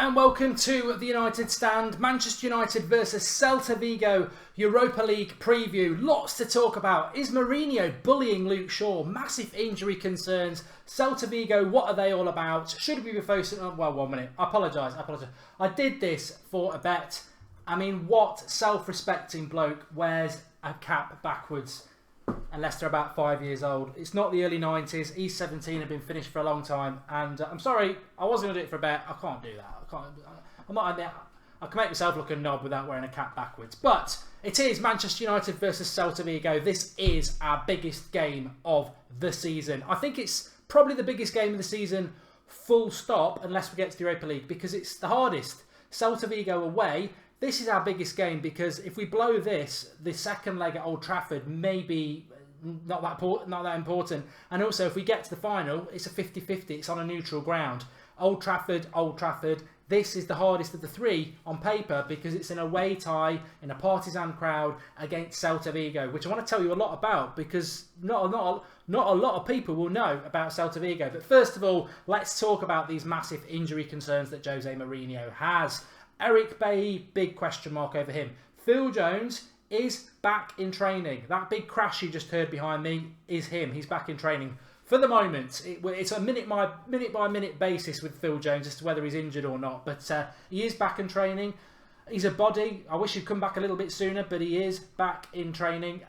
And welcome to the United Stand, Manchester United versus Celta Vigo Europa League preview. Lots to talk about. Is Mourinho bullying Luke Shaw? Massive injury concerns. Celta Vigo, what are they all about? Should we be focusing on... Well, 1 minute. I apologise. I did this for a bet. I mean, what self-respecting bloke wears a cap backwards unless they're about 5 years old? It's not the early 90s. He's 17, have been finished for a long time. And I'm sorry, I wasn't going to do it for a bet. I can't do that. I can make myself look a knob without wearing a cap backwards. But it is Manchester United versus Celta Vigo. This is our biggest game of the season. I think it's probably the biggest game of the season, full stop, unless we get to the Europa League, because it's the hardest. Celta Vigo away. This is our biggest game because if we blow this, the second leg at Old Trafford may be not that important. And also, if we get to the final, it's a 50-50. It's on a neutral ground. Old Trafford. This is the hardest of the three on paper because it's an away tie in a partisan crowd against Celta Vigo, which I want to tell you a lot about because not a lot of people will know about Celta Vigo. But first of all, let's talk about these massive injury concerns that Jose Mourinho has. Eric Bailly, big question mark over him. Phil Jones is back in training. That big crash you just heard behind me is him. He's back in training. For the moment, it's a minute by minute basis with Phil Jones as to whether he's injured or not. But he is back in training. He's a body. I wish he'd come back a little bit sooner, but he is back in training.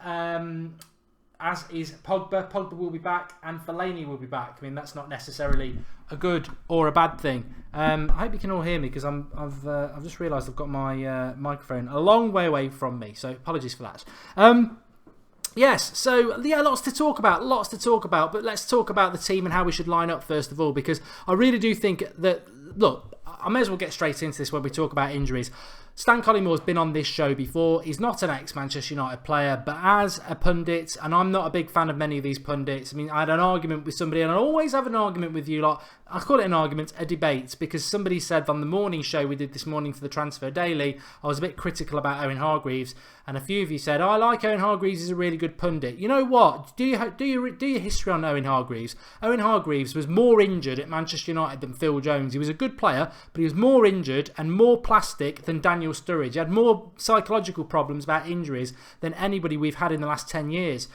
As is Pogba. Pogba will be back, and Fellaini will be back. I mean, that's not necessarily a good or a bad thing. I hope you can all hear me because I've just realised I've got my microphone a long way away from me. So apologies for that. Yes, so yeah, lots to talk about, but let's talk about the team and how we should line up first of all, because I really do think that, look, I may as well get straight into this when we talk about injuries. Stan Collymore's been on this show before. He's not an ex-Manchester United player, but as a pundit, and I'm not a big fan of many of these pundits. I mean, I had an argument with somebody, and I always have an argument with you lot. I call it an argument, a debate, because somebody said on the morning show we did this morning for the Transfer Daily, I was a bit critical about Owen Hargreaves, and a few of you said, I like Owen Hargreaves, he's a really good pundit. You know what? Do your history on Owen Hargreaves. Owen Hargreaves was more injured at Manchester United than Phil Jones. He was a good player, but he was more injured and more plastic than Daniel Sturridge. He had more psychological problems about injuries than anybody we've had in the last 10 years.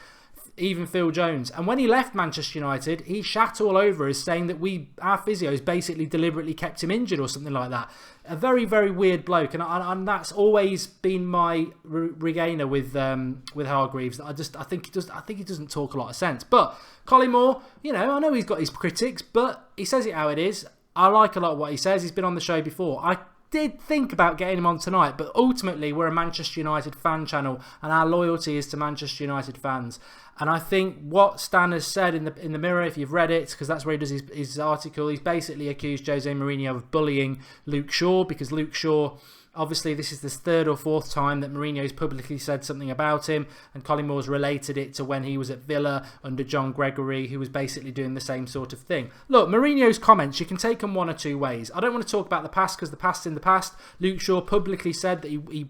Even Phil Jones. And when he left Manchester United, he shat all over us saying that our physios basically deliberately kept him injured or something like that. A very, very weird bloke. And that's always been my regainer with Hargreaves. I think he doesn't talk a lot of sense. But Collymore, I know he's got his critics, but he says it how it is. I like a lot of what he says. He's been on the show before. I did think about getting him on tonight, but ultimately we're a Manchester United fan channel and our loyalty is to Manchester United fans. And I think what Stan has said in the Mirror, if you've read it, because that's where he does his article, he's basically accused Jose Mourinho of bullying Luke Shaw, because Luke Shaw, obviously this is the third or fourth time that Mourinho's publicly said something about him, and Collymore's related it to when he was at Villa under John Gregory, who was basically doing the same sort of thing. Look, Mourinho's comments, you can take them one or two ways. I don't want to talk about the past because the past's in the past. Luke Shaw publicly said that he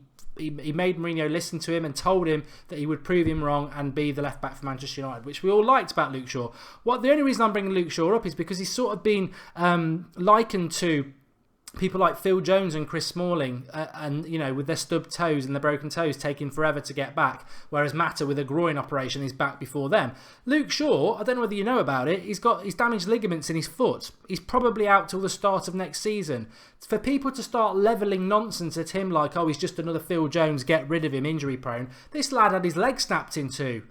made Mourinho listen to him and told him that he would prove him wrong and be the left back for Manchester United, which we all liked about Luke Shaw. The only reason I'm bringing Luke Shaw up is because he's sort of been likened to people like Phil Jones and Chris Smalling, and with their stubbed toes and their broken toes taking forever to get back, whereas Mata with a groin operation is back before them. Luke Shaw, I don't know whether you know about it, he's got his damaged ligaments in his foot. He's probably out till the start of next season. For people to start levelling nonsense at him like, oh, he's just another Phil Jones, get rid of him, injury prone. This lad had his leg snapped in two.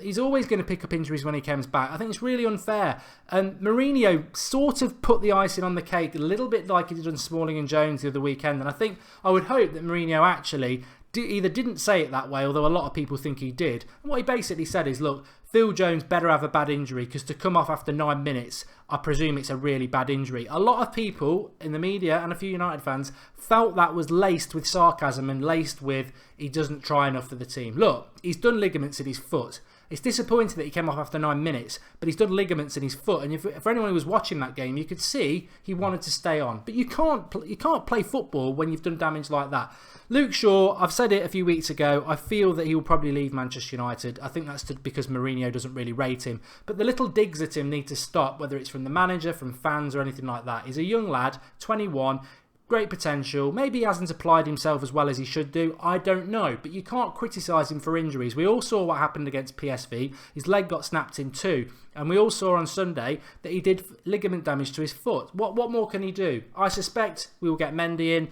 He's always going to pick up injuries when he comes back. I think it's really unfair. And Mourinho sort of put the icing on the cake a little bit like he did on Smalling and Jones the other weekend. And I would hope that Mourinho actually either didn't say it that way, although a lot of people think he did. And what he basically said is, look, Phil Jones better have a bad injury because to come off after 9 minutes, I presume it's a really bad injury. A lot of people in the media and a few United fans felt that was laced with sarcasm and laced with he doesn't try enough for the team. Look, he's done ligaments in his foot. It's disappointing that he came off after 9 minutes, but he's done ligaments in his foot. And for anyone who was watching that game, you could see he wanted to stay on. But you can't play football when you've done damage like that. Luke Shaw, I've said it a few weeks ago, I feel that he will probably leave Manchester United. I think that's because Mourinho doesn't really rate him. But the little digs at him need to stop, whether it's from the manager, from fans or anything like that. He's a young lad, 21. great potential. Maybe he hasn't applied himself as well as he should do. I don't know. But you can't criticise him for injuries. We all saw what happened against PSV. His leg got snapped in two. And we all saw on Sunday that he did ligament damage to his foot. What more can he do? I suspect we will get Mendy in.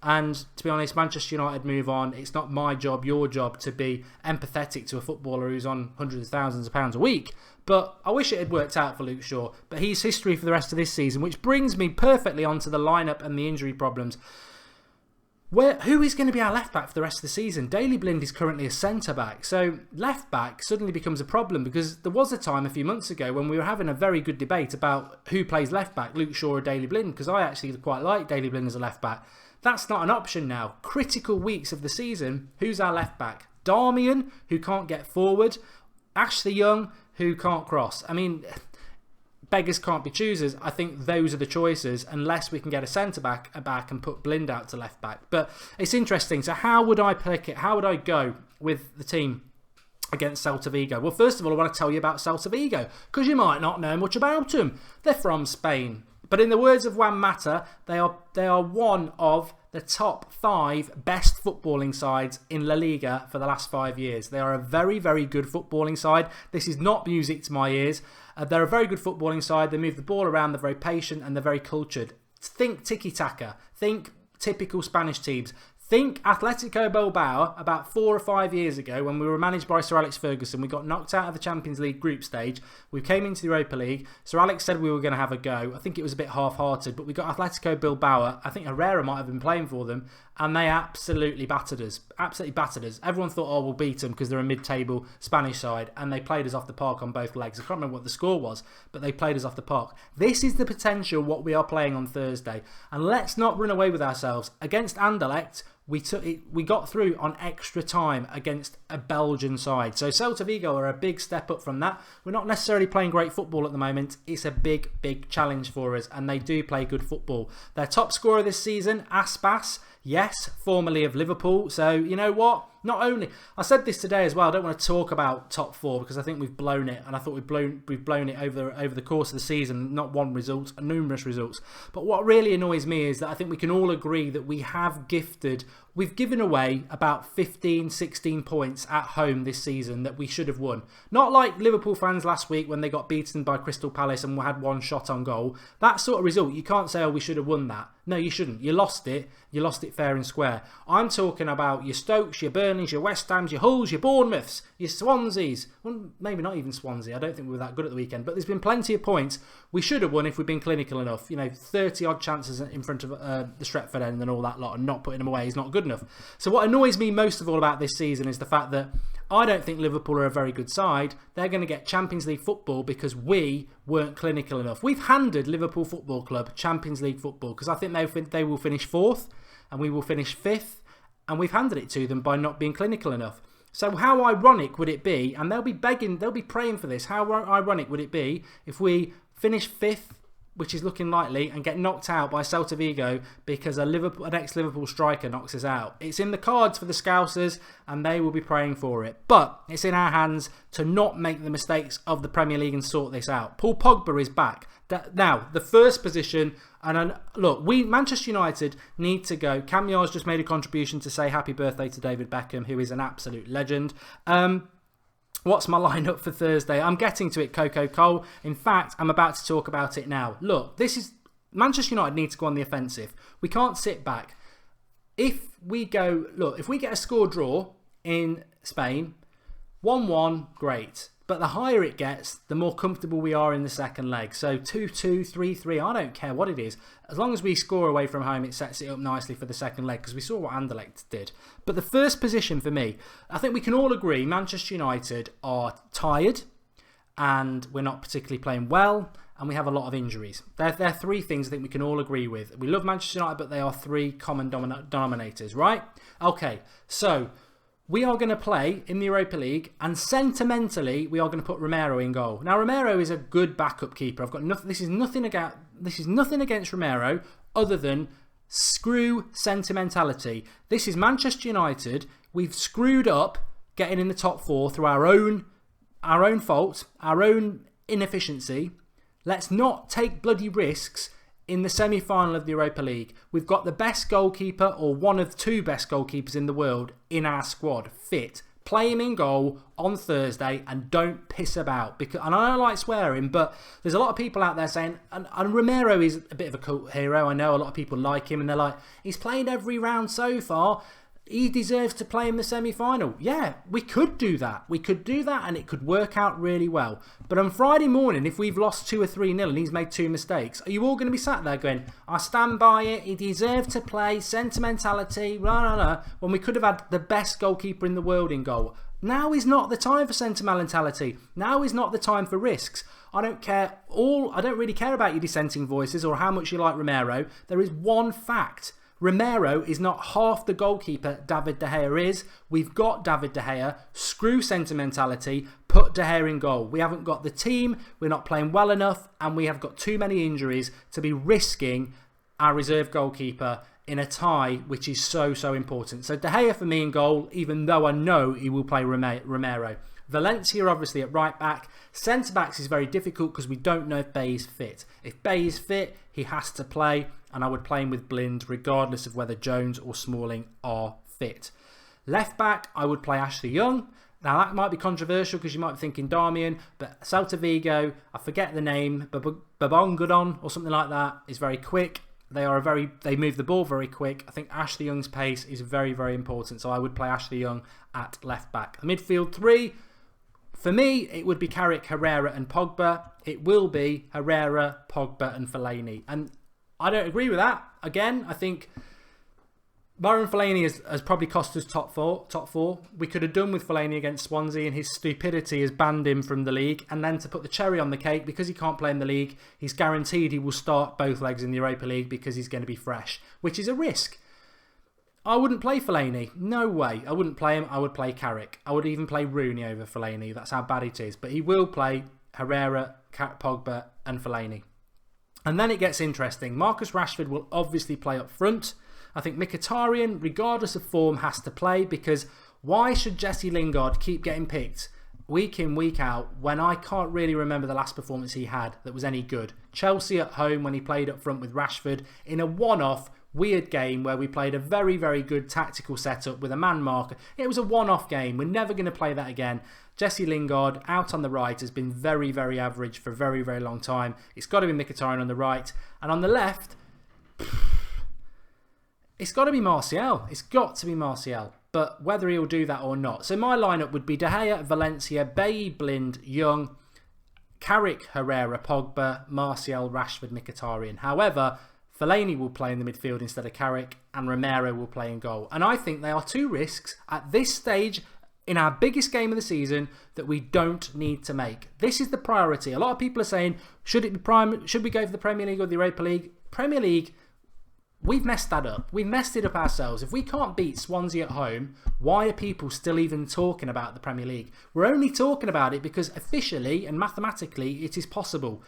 And to be honest, Manchester United move on. It's not my job, your job, to be empathetic to a footballer who's on hundreds of thousands of pounds a week. But I wish it had worked out for Luke Shaw. But he's history for the rest of this season, which brings me perfectly onto the lineup and the injury problems. Who is going to be our left back for the rest of the season? Daley Blind is currently a centre back. So left back suddenly becomes a problem, because there was a time a few months ago when we were having a very good debate about who plays left back, Luke Shaw or Daley Blind, because I actually quite like Daley Blind as a left back. That's not an option now. Critical weeks of the season, who's our left back? Darmian, who can't get forward. Ashley Young, who can't cross. I mean, beggars can't be choosers. I think those are the choices, unless we can get a centre-back and put Blind out to left-back. But it's interesting. So how would I pick it? How would I go with the team against Celta Vigo? Well, first of all, I want to tell you about Celta Vigo, because you might not know much about them. They're from Spain. But in the words of Juan Mata, they are one of the top 5 best footballing sides in La Liga for the last 5 years. They are a very, very good footballing side. This is not music to my ears. They're a very good footballing side. They move the ball around. They're very patient and they're very cultured. Think tiki-taka. Think typical Spanish teams. Think Atletico Bilbao about 4 or 5 years ago when we were managed by Sir Alex Ferguson. We got knocked out of the Champions League group stage. We came into the Europa League. Sir Alex said we were going to have a go. I think it was a bit half-hearted, but we got Atletico Bilbao. I think Herrera might have been playing for them, and they absolutely battered us. Absolutely battered us. Everyone thought, oh, we'll beat them because they're a mid-table Spanish side, and they played us off the park on both legs. I can't remember what the score was, but they played us off the park. This is the potential what we are playing on Thursday. And let's not run away with ourselves. Against Anderlecht, we got through on extra time against a Belgian side. So Celta Vigo are a big step up from that. We're not necessarily playing great football at the moment. It's a big, big challenge for us, and they do play good football. Their top scorer this season, Aspas, yes, formerly of Liverpool. So, you know what? Not only, I said this today as well, I don't want to talk about top 4 because I think we've blown it, and I thought we've blown it over the course of the season, not one result, numerous results. But what really annoys me is that I think we can all agree that we've given away about 15, 16 points at home this season that we should have won. Not like Liverpool fans last week when they got beaten by Crystal Palace and had one shot on goal. That sort of result, you can't say, oh, we should have won that. No, you shouldn't. You lost it. You lost it fair and square. I'm talking about your Stokes, your Burnleys, your West Hams, your Hulls, your Bournemouths, your Swanseas. Well, maybe not even Swansea. I don't think we were that good at the weekend. But there's been plenty of points we should have won if we'd been clinical enough. 30-odd chances in front of the Stretford end and all that lot, and not putting them away is not good enough. So what annoys me most of all about this season is the fact that I don't think Liverpool are a very good side. They're going to get Champions League football because we weren't clinical enough. We've handed Liverpool Football Club Champions League football because I think they will finish 4th and we will finish 5th, and we've handed it to them by not being clinical enough. So how ironic would it be, and they'll be praying for this, how ironic would it be if we finish 5th, which is looking likely, and get knocked out by Celta Vigo because an ex-Liverpool striker knocks us out. It's in the cards for the Scousers, and they will be praying for it. But it's in our hands to not make the mistakes of the Premier League and sort this out. Paul Pogba is back. Now, the first position, and look, Manchester United need to go. Cam Yar's just made a contribution to say happy birthday to David Beckham, who is an absolute legend. What's my lineup for Thursday? I'm getting to it, Coco Cole. In fact, I'm about to talk about it now. Look, Manchester United need to go on the offensive. We can't sit back. If we get a score draw in Spain, 1-1, great. But the higher it gets, the more comfortable we are in the second leg. So 2-2, 3-3, I don't care what it is. As long as we score away from home, it sets it up nicely for the second leg, because we saw what Anderlecht did. But the first position for me, I think we can all agree Manchester United are tired, and we're not particularly playing well, and we have a lot of injuries. They're 3 things I think we can all agree with. We love Manchester United, but they are 3 common denominators, right? Okay, so we are going to play in the Europa League, and sentimentally, we are going to put Romero in goal. Now, Romero is a good backup keeper. I've got nothing. This is nothing against Romero, other than screw sentimentality. This is Manchester United. We've screwed up getting in the top 4 through our own fault, our own inefficiency. Let's not take bloody risks in the semi-final of the Europa League. We've got the best goalkeeper, or one of two best goalkeepers in the world, in our squad, fit. Play him in goal on Thursday and don't piss about. Because, and I don't like swearing, but there's a lot of people out there saying, and Romero is a bit of a cult hero. I know a lot of people like him and they're like, he's played every round so far. He deserves to play in the semi-final. Yeah, we could do that. We could do that and it could work out really well. But on Friday morning, if we've lost 2 or 3-0 and he's made 2 mistakes, are you all going to be sat there going, I stand by it, he deserved to play, sentimentality, blah, blah, blah, when we could have had the best goalkeeper in the world in goal? Now is not the time for sentimentality. Now is not the time for risks. I don't really care about your dissenting voices or how much you like Romero. There is one fact. Romero is not half the goalkeeper David De Gea is. We've got David De Gea. Screw sentimentality. Put De Gea in goal. We haven't got the team. We're not playing well enough. And we have got too many injuries to be risking our reserve goalkeeper in a tie, which is so, so important. So De Gea for me in goal, even though I know he will play Romero. Valencia obviously at right back. Centre backs is very difficult because we don't know if Bay is fit. If Bay is fit, he has to play, and I would play him with Blind regardless of whether Jones or Smalling are fit. Left back, I would play Ashley Young. Now that might be controversial because you might be thinking Darmian, but Celta Vigo, I forget the name, Babongodon or something like that, is very quick. They move the ball very quick. I think Ashley Young's pace is very, very important, so I would play Ashley Young at left back. The midfield three, for me, it would be Carrick, Herrera and Pogba. It will be Herrera, Pogba and Fellaini. And I don't agree with that. Again, I think Byron Fellaini has probably cost us top four. We could have done with Fellaini against Swansea, and his stupidity has banned him from the league. And then to put the cherry on the cake, because he can't play in the league, he's guaranteed he will start both legs in the Europa League because he's going to be fresh, which is a risk. I wouldn't play Fellaini. No way. I wouldn't play him. I would play Carrick. I would even play Rooney over Fellaini. That's how bad it is. But he will play Herrera, Pogba and Fellaini. And then it gets interesting. Marcus Rashford will obviously play up front. I think Mkhitaryan, regardless of form, has to play, because why should Jesse Lingard keep getting picked week in, week out, when I can't really remember the last performance he had that was any good? Chelsea at home, when he played up front with Rashford in a one-off weird game where we played a very, very good tactical setup with a man marker. It was a one-off game. We're never going to play that again. Jesse Lingard out on the right has been very, very average for a very, very long time. It's got to be Mkhitaryan on the right. And on the left, it's got to be Martial. It's got to be Martial. But whether he'll do that or not. So my lineup would be De Gea, Valencia, Bailly, Blind, Young, Carrick, Herrera, Pogba, Martial, Rashford, Mkhitaryan. However, Fellaini will play in the midfield instead of Carrick, and Romero will play in goal. And I think they are two risks at this stage in our biggest game of the season that we don't need to make. This is the priority. A lot of people are saying, should we go for the Premier League or the Europa League? Premier League, we've messed that up. We've messed it up ourselves. If we can't beat Swansea at home, why are people still even talking about the Premier League? We're only talking about it because officially and mathematically it is possible.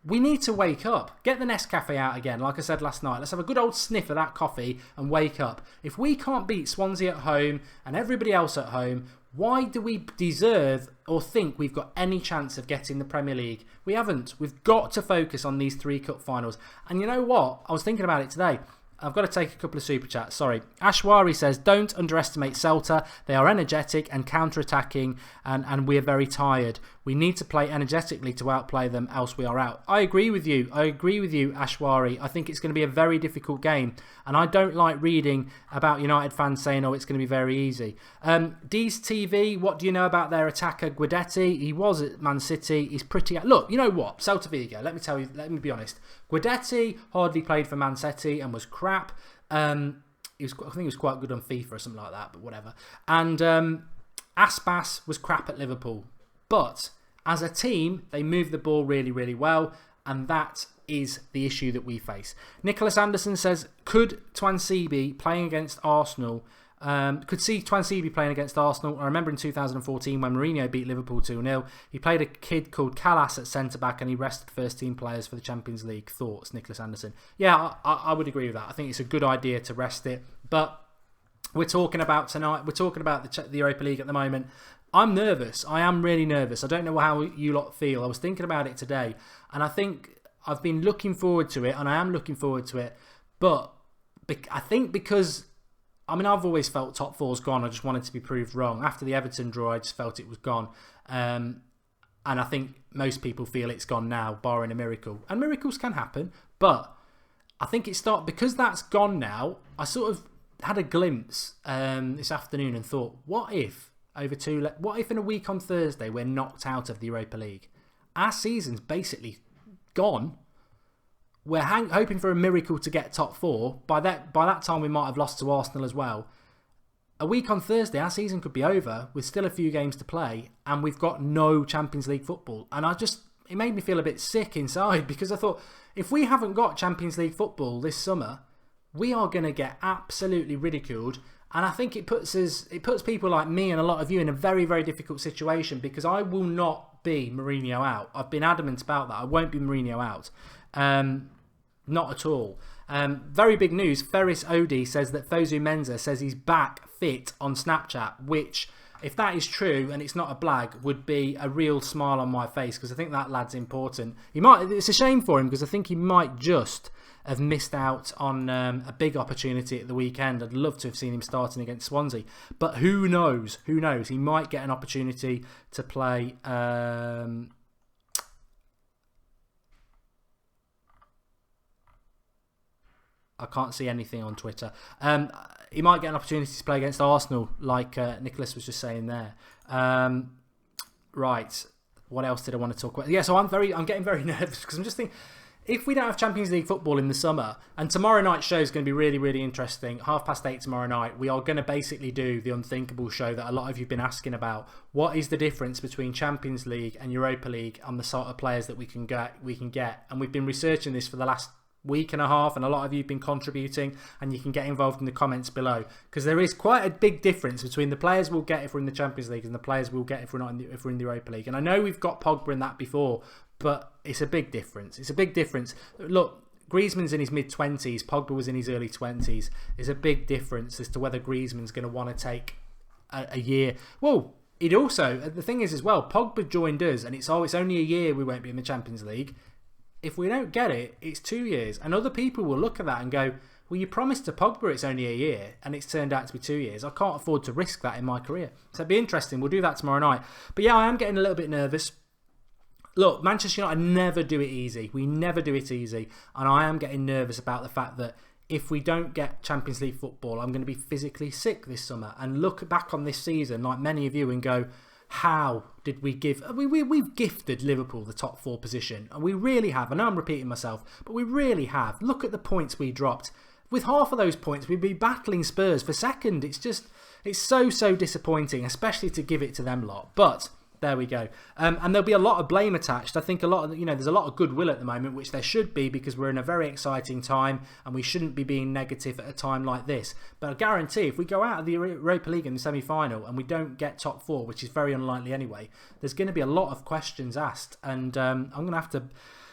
We need to wake up. Get the Nescafe out again, like I said last night. Let's have a good old sniff of that coffee and wake up. If we can't beat Swansea at home and everybody else at home, why do we deserve or think we've got any chance of getting the Premier League? We haven't. We've got to focus on these 3 cup finals. And you know what? I was thinking about it today. I've got to take a couple of super chats. Sorry. Ashwari says, don't underestimate Celta. They are energetic and counter-attacking, and we are very tired. We need to play energetically to outplay them, else we are out. I agree with you. Ashwari. I think it's going to be a very difficult game. And I don't like reading about United fans saying, oh, it's going to be very easy. Dees TV, what do you know about their attacker, Guidetti? He was at Man City. He's pretty... Look, you know what? Celta Vigo, let me be honest. Guidetti hardly played for Man City and was crap. I think he was quite good on FIFA or something like that, but whatever. And Aspas was crap at Liverpool. But as a team, they moved the ball really, really well. And that is the issue that we face. Nicholas Anderson says, could Twansibi playing against Arsenal... could see Twansibi playing against Arsenal. I remember in 2014 when Mourinho beat Liverpool 2-0. He played a kid called Callas at centre-back and he rested first-team players for the Champions League. Thoughts, Nicholas Anderson? Yeah, I would agree with that. I think it's a good idea to rest it. But we're talking about tonight. We're talking about the Europa League at the moment. I'm nervous. I am really nervous. I don't know how you lot feel. I was thinking about it today. And I think I've been looking forward to it, and I am looking forward to it. But I think because, I mean, I've always felt top four's gone. I just wanted to be proved wrong. After the Everton draw, I just felt it was gone. And I think most people feel it's gone now, barring a miracle. And miracles can happen, but I think because that's gone now. I sort of had a glimpse this afternoon and thought, what if in a week on Thursday we're knocked out of the Europa League? Our season's basically gone. We're hoping for a miracle to get top four. By that time we might have lost to Arsenal as well. A week on Thursday, our season could be over with still a few games to play, and we've got no Champions League football. And it made me feel a bit sick inside, because I thought, if we haven't got Champions League football this summer, we are going to get absolutely ridiculed. And I think it puts people like me and a lot of you in a very, very difficult situation, because I will not be Mourinho out. I've been adamant about that. I won't be Mourinho out. Not at all. Very big news. Ferris Odi says that Fosu Mensah says he's back fit on Snapchat, which, if that is true and it's not a blag, would be a real smile on my face, because I think that lad's important. It's a shame for him, because I think he might just have missed out on a big opportunity at the weekend. I'd love to have seen him starting against Swansea, but who knows? Who knows? He might get an opportunity to play. I can't see anything on Twitter. He might get an opportunity to play against Arsenal, like Nicholas was just saying there. Right. What else did I want to talk about? Yeah, so I'm getting very nervous, because I'm just thinking, if we don't have Champions League football in the summer, and tomorrow night's show is going to be really, really interesting, 8:30 tomorrow night, we are going to basically do the unthinkable show that a lot of you have been asking about. What is the difference between Champions League and Europa League and the sort of players that we can get? And we've been researching this for the last week and a half, and a lot of you have been contributing, and you can get involved in the comments below, because there is quite a big difference between the players we'll get if we're in the Champions League and the players we'll get if we're in the Europa League. And I know we've got Pogba in that before, but it's a big difference. It's a big difference. Look, Griezmann's in his mid-20s, Pogba was in his early 20s. There's a big difference as to whether Griezmann's going to want to take a year. Well, the thing is as well, Pogba joined us, and it's only a year we won't be in the Champions League. If we don't get it, it's 2 years. And other people will look at that and go, well, you promised to Pogba it's only a year, and it's turned out to be 2 years. I can't afford to risk that in my career. So it'd be interesting. We'll do that tomorrow night. But yeah, I am getting a little bit nervous. Look, Manchester United never do it easy. We never do it easy. And I am getting nervous about the fact that if we don't get Champions League football, I'm going to be physically sick this summer and look back on this season, like many of you, and go, how did we give... We've gifted Liverpool the top four position, and we really have. I know I'm repeating myself, but we really have. Look at the points we dropped. With half of those points, we'd be battling Spurs for second. It's so disappointing, especially to give it to them lot. But there we go. And there'll be a lot of blame attached. I think there's a lot of goodwill at the moment, which there should be, because we're in a very exciting time and we shouldn't be being negative at a time like this. But I guarantee if we go out of the Europa League in the semi-final and we don't get top four, which is very unlikely anyway, there's going to be a lot of questions asked. And I'm going to have to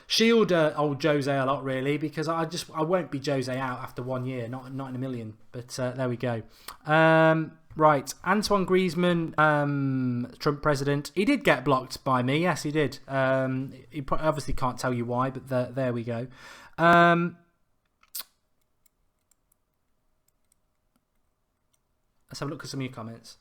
shield old Jose a lot, really, because I won't be Jose out after 1 year, not in a million. But there we go. Right, Antoine Griezmann, Trump president. He did get blocked by me. Yes, he did. He obviously can't tell you why, but there we go. Let's have a look at some of your comments.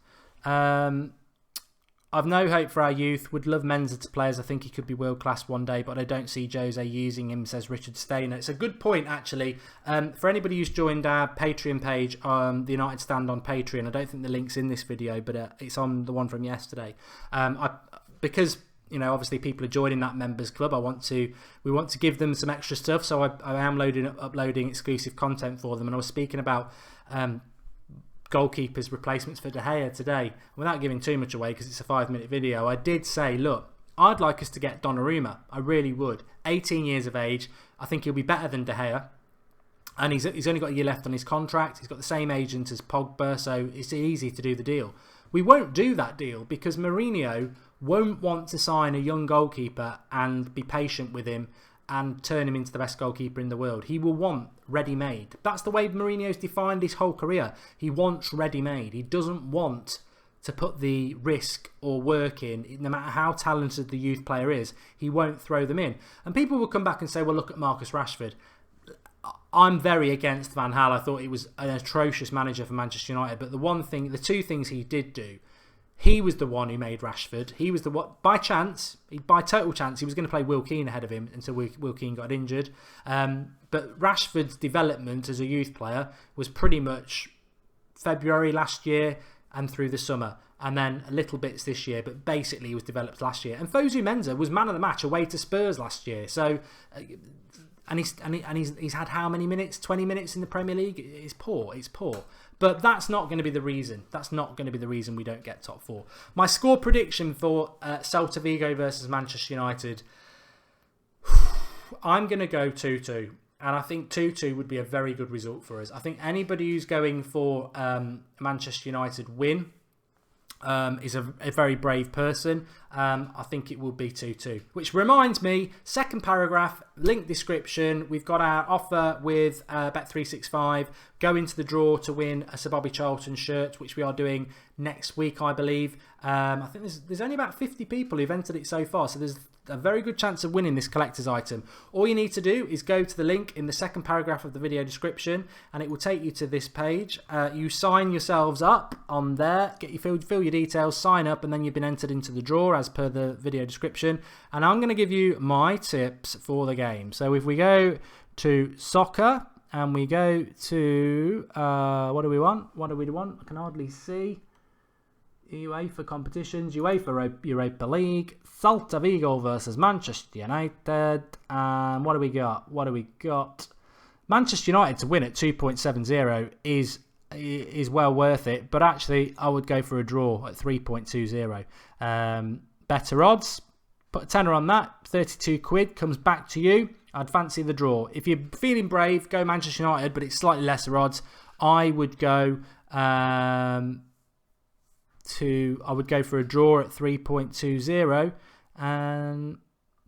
I've no hope for our youth. Would love Mensah to play, as I think he could be world class one day, but I don't see Jose using him, says Richard Stainer. It's a good point, actually. For anybody who's joined our Patreon page, the United Stand on Patreon, I don't think the link's in this video, but it's on the one from yesterday. Because obviously people are joining that members club, we want to give them some extra stuff, so I am uploading exclusive content for them, and I was speaking about goalkeepers replacements for De Gea today. Without giving too much away, because it's a 5-minute video, I did say, look, I'd like us to get Donnarumma. I really would. 18 years of age. I think he'll be better than De Gea, and he's only got a year left on his contract. He's got the same agent as Pogba, so it's easy to do the deal. We won't do that deal because Mourinho won't want to sign a young goalkeeper and be patient with him and turn him into the best goalkeeper in the world. He will want ready-made. That's the way Mourinho's defined his whole career. He wants ready-made. He doesn't want to put the risk or work in, no matter how talented the youth player is, he won't throw them in. And people will come back and say, well, look at Marcus Rashford. I'm very against Van Gaal. I thought he was an atrocious manager for Manchester United. But the two things he did do, he was the one who made Rashford. He was the one, by total chance, he was going to play Will Keane ahead of him until Will Keane got injured. But Rashford's development as a youth player was pretty much February last year and through the summer, and then a little bits this year, but basically he was developed last year. And Fosu Mensah was man of the match away to Spurs last year. So, and he's had how many minutes? 20 minutes in the Premier League. It's poor. But that's not going to be the reason. That's not going to be the reason we don't get top four. My score prediction for Celta Vigo versus Manchester United, I'm going to go 2-2. And I think 2-2 would be a very good result for us. I think anybody who's going for Manchester United win is a very brave person. I think it will be 2-2. Which reminds me, second paragraph, link description. We've got our offer with Bet365. Go into the draw to win a Sir Bobby Charlton shirt, which we are doing next week, I believe. I think there's only about 50 people who've entered it so far. So there's a very good chance of winning this collector's item. All you need to do is go to the link in the second paragraph of the video description, and it will take you to this page. You sign yourselves up on there, fill your details, sign up, and then you've been entered into the draw as per the video description. And I'm going to give you my tips for the game. So if we go to soccer and we go to what do we want? I can hardly see. UEFA competitions, UEFA Europa League, Celta Vigo versus Manchester United. And what do we got? Manchester United to win at 2.70 is well worth it, but actually I would go for a draw at 3.20. Better odds, put a tenner on that, 32 quid comes back to you. I'd fancy the draw. If you're feeling brave, go Manchester United, but it's slightly lesser odds. I would go for a draw at 3.20, and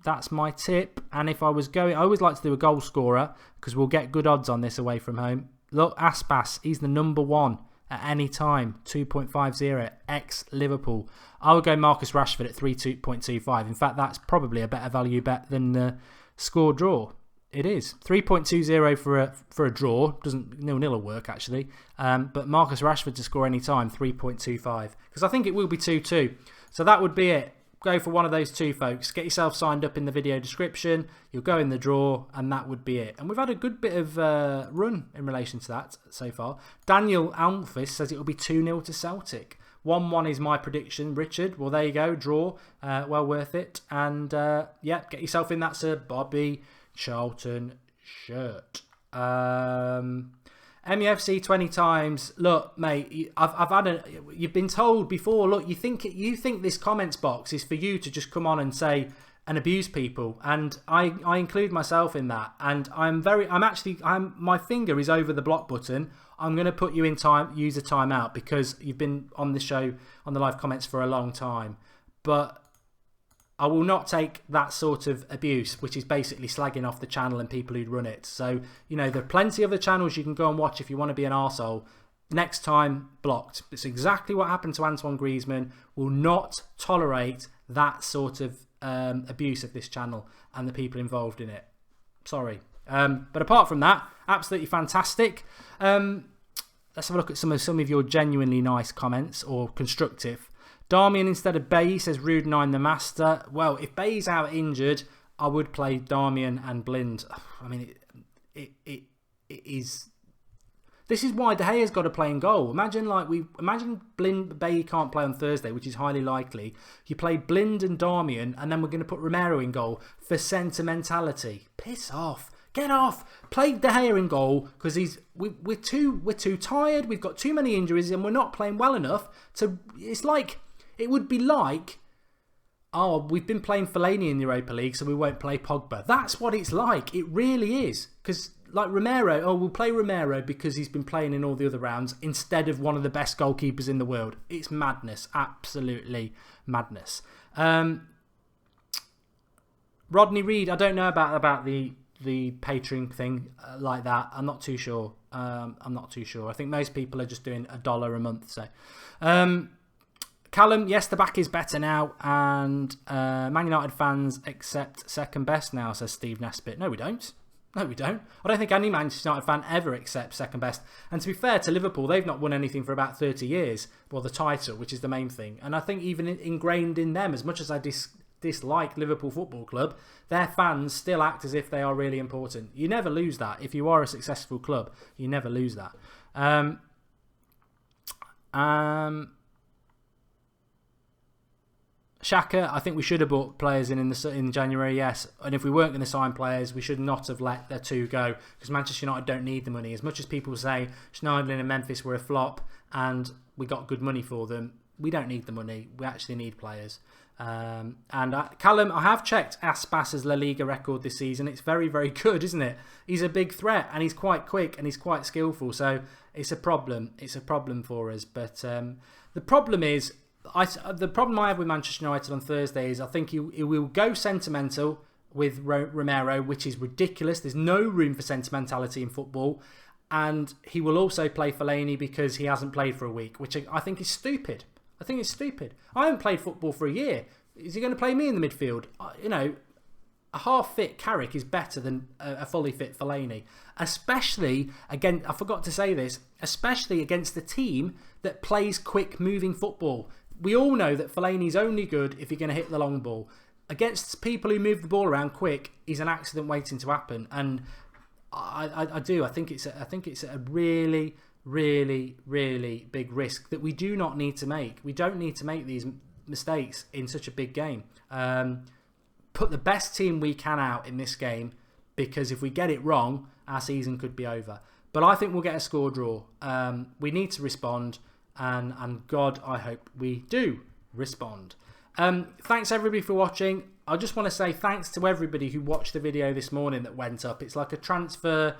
that's my tip. And if I was going, I always like to do a goal scorer because we'll get good odds on this away from home. Look, Aspas, he's the number one at any time, 2.50 ex-Liverpool. I would go Marcus Rashford at 3.25. In fact, that's probably a better value bet than the score draw. It is 3.20 for a draw. Doesn't 0-0 will work actually. But Marcus Rashford to score any time, 3.25, because I think it will be 2-2. So that would be it. Go for one of those two, folks. Get yourself signed up in the video description. You'll go in the draw, and that would be it. And we've had a good bit of run in relation to that so far. Daniel Almquist says it will be 2-0 to Celtic. 1-1 is my prediction, Richard. Well, there you go. Draw. Well worth it. And yeah, get yourself in that Sir Bobby Charlton shirt. MEFC 20 times. Look, mate, you've been told before. Look, you think this comments box is for you to just come on and say and abuse people, and I include myself in that. And my finger is over the block button. I'm going to put you in user timeout because you've been on the show on the live comments for a long time, but I will not take that sort of abuse, which is basically slagging off the channel and people who run it. So, you know, there are plenty of other channels you can go and watch if you want to be an arsehole. Next time, blocked. It's exactly what happened to Antoine Griezmann. Will not tolerate that sort of abuse of this channel and the people involved in it. Sorry. But apart from that, absolutely fantastic. Let's have a look at some of your genuinely nice comments or constructive. Darmian instead of Bay, says Rude 9 the Master. Well, if Bay's out injured, I would play Darmian and Blind. I mean, it is. This is why De Gea's got to play in goal. Imagine Bay can't play on Thursday, which is highly likely. You play Blind and Darmian, and then we're going to put Romero in goal for sentimentality. Piss off. Get off. Play De Gea in goal because we're too tired. We've got too many injuries, and we're not playing well enough to. It would be like, oh, we've been playing Fellaini in the Europa League, so we won't play Pogba. That's what it's like. It really is. Because, like Romero, we'll play Romero because he's been playing in all the other rounds instead of one of the best goalkeepers in the world. It's madness. Absolutely madness. Rodney Reed, I don't know about the Patreon thing like that. I'm not too sure. I think most people are just doing $1 a month. So, Callum, yes, the back is better now, and Man United fans accept second best now, says Steve Nesbitt. No, we don't. No, we don't. I don't think any Manchester United fan ever accepts second best. And to be fair to Liverpool, they've not won anything for about 30 years. Well, the title, which is the main thing. And I think even ingrained in them, as much as I dislike Liverpool Football Club, their fans still act as if they are really important. You never lose that. If you are a successful club, you never lose that. Xhaka, I think we should have bought players in January, yes. And if we weren't going to sign players, we should not have let their two go, because Manchester United don't need the money. As much as people say Schneiderlin and Memphis were a flop and we got good money for them, we don't need the money. We actually need players. Callum, I have checked Aspas's La Liga record this season. It's very, very good, isn't it? He's a big threat and he's quite quick and he's quite skillful. So it's a problem. It's a problem for us. But the problem is, the problem I have with Manchester United on Thursday is I think he will go sentimental with Romero, which is ridiculous. There's no room for sentimentality in football. And he will also play Fellaini because he hasn't played for a week, which I think is stupid. I think it's stupid. I haven't played football for a year. Is he going to play me in the midfield? A half-fit Carrick is better than a fully fit Fellaini. Especially, again, I forgot to say this, especially against the team that plays quick moving football. We all know that Fellaini's only good if you're going to hit the long ball. Against people who move the ball around quick, he's an accident waiting to happen. And I think it's a really, really, really big risk that we do not need to make. We don't need to make these mistakes in such a big game. Put the best team we can out in this game, because if we get it wrong, our season could be over. But I think we'll get a score draw. We need to respond. And God, I hope we do respond. Thanks everybody for watching. I just want to say thanks to everybody who watched the video this morning that went up. It's like a transfer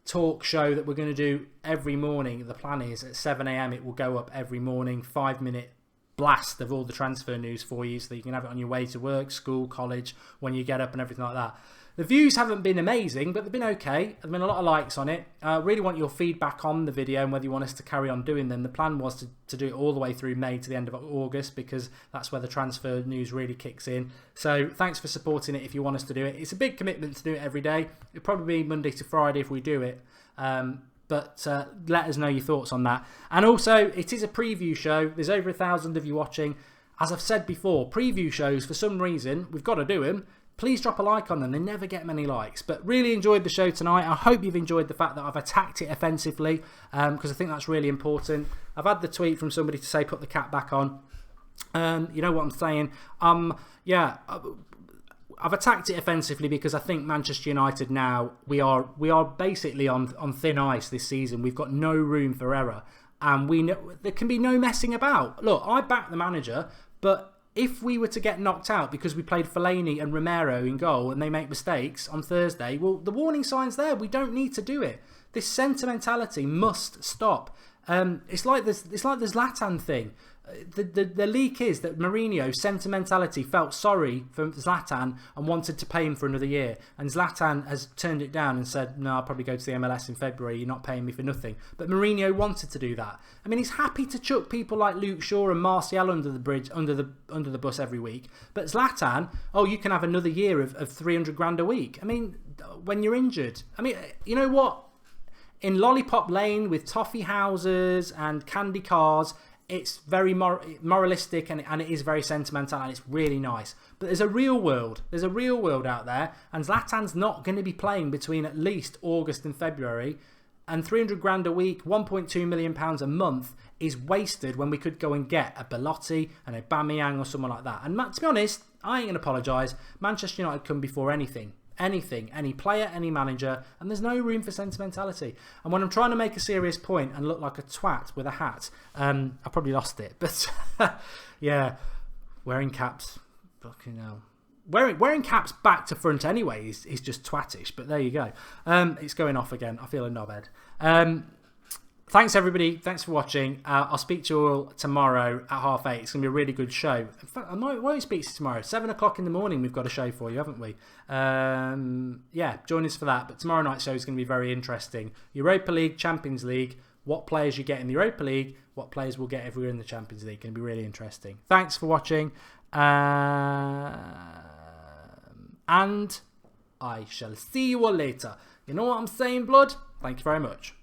talk show that we're going to do every morning. The plan is at 7 a.m. it will go up every morning, 5-minute blast of all the transfer news for you, so that you can have it on your way to work, school, college, when you get up and everything like that. The views haven't been amazing, but they've been okay. There's been a lot of likes on it. I really want your feedback on the video and whether you want us to carry on doing them. The plan was to do it all the way through May to the end of August, because that's where the transfer news really kicks in. So thanks for supporting it if you want us to do it. It's a big commitment to do it every day. It'll probably be Monday to Friday if we do it. But let us know your thoughts on that. And also, it is a preview show. There's over 1,000 of you watching. As I've said before, preview shows, for some reason, we've got to do them. Please drop a like on them. They never get many likes. But really enjoyed the show tonight. I hope you've enjoyed the fact that I've attacked it offensively, because I think that's really important. I've had the tweet from somebody to say put the cap back on. You know what I'm saying? Yeah, I've attacked it offensively because I think Manchester United now, we are basically on thin ice this season. We've got no room for error. And we know there can be no messing about. Look, I back the manager, but if we were to get knocked out because we played Fellaini and Romero in goal and they make mistakes on Thursday, well, the warning sign's there. We don't need to do it. This sentimentality must stop. It's like the Zlatan thing. The leak is that Mourinho, sentimentality, felt sorry for Zlatan and wanted to pay him for another year. And Zlatan has turned it down and said, no, I'll probably go to the MLS in February. You're not paying me for nothing. But Mourinho wanted to do that. I mean, he's happy to chuck people like Luke Shaw and Martial under the bridge, under the bus every week. But Zlatan, oh, you can have another year of 300 grand a week. I mean, when you're injured. I mean, you know what? In Lollipop Lane with toffee houses and candy cars, it's very moralistic and it is very sentimental and it's really nice. But there's a real world. There's a real world out there, and Zlatan's not going to be playing between at least August and February. And 300 grand a week, 1.2 million pounds a month is wasted when we could go and get a Belotti, an Aubameyang or someone like that. And to be honest, I ain't going to apologise. Manchester United come before anything. Anything, any player, any manager, and there's no room for sentimentality. And when I'm trying to make a serious point and look like a twat with a hat, I probably lost it. But yeah, wearing caps, fucking hell. Wearing caps back to front anyway is just twattish. But there you go. It's going off again. I feel a knobhead. Thanks everybody. Thanks for watching. I'll speak to you all tomorrow at 8:30. It's going to be a really good show. In fact, I won't speak to you tomorrow. 7 o'clock in the morning we've got a show for you, haven't we? Yeah, join us for that. But tomorrow night's show is going to be very interesting. Europa League, Champions League. what players you get in the Europa League, what players we'll get if we're in the Champions League. Going to be really interesting. Thanks for watching. And I shall see you all later. You know what I'm saying, blood? Thank you very much.